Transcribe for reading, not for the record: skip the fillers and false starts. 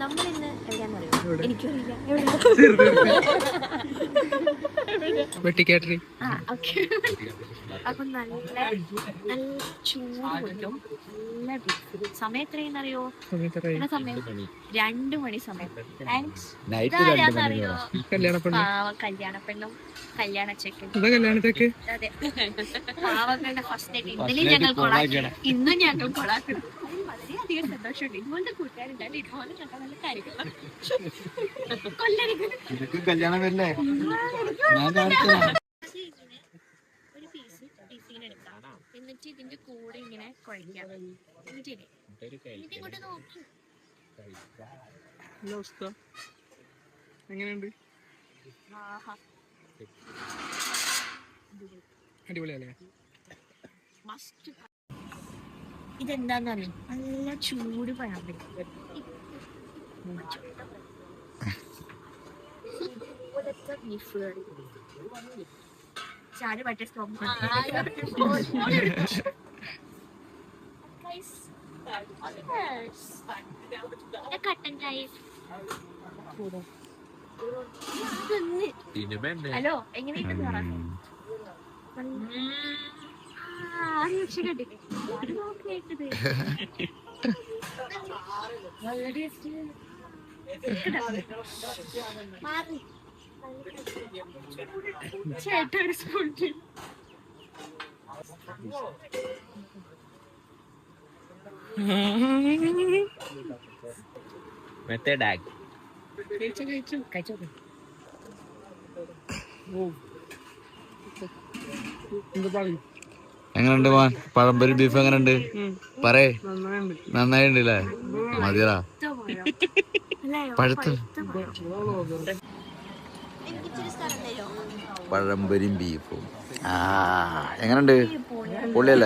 നമ്മളിന്ന് എവിടെയാണെന്നറിയോ? എനിക്കറിയില്ല. അപ്പൊ നല്ല ചൂട് കൊണ്ടും നല്ല സമയം എത്രയെന്നറിയോ? സമയം 2 മണി സമയം. കല്യാണ പെണ്ണും കല്യാണ ചെക്കൻ. അതെ, പാവങ്ങളുടെ ഫസ്റ്റ് ഡേറ്റ് ഇന്നും ഞങ്ങൾ കൊളാക്കണം. വളരെയധികം സന്തോഷമുണ്ട്. ഇതുപോലത്തെ കൂട്ടുകാരുണ്ടായാലും ഇതുപോലെ നല്ല നല്ല കാര്യങ്ങൾ കല്യാണം വരില്ലേ? ഒരു പീസിങ്ങനെ എടുക്കാം, എന്നിട്ട് ഇതിന്റെ കൂടെ ഇങ്ങനെ കുഴക്കാം. എന്നിട്ട് ഇങ്ങോട്ട് നോക്കി എങ്ങനെയുണ്ട്? അടിപൊളിയല്ലേ? മസ്റ്റ്. ഇതെന്താന്നറിയോ? നല്ല ചൂട് പഴം ബീഫ് കറി. ചാര് പറ്റ കട്ടൻ ചായ. ഹലോ, എങ്ങനെയുണ്ട്? ചേട്ടാ ഒരു സ്പൂൺ. എങ്ങനെയുണ്ട് മോൻ? പഴംപൊരി ബീഫ് എങ്ങനെയുണ്ട്? പറയേ. നന്നായിട്ടുണ്ട് അല്ലേ? മതിയടാ. പഴുത്ത പഴംപൊരിയും ബീഫും. എങ്ങനെയുണ്ട്? പൊള്ളിയല്ലേ?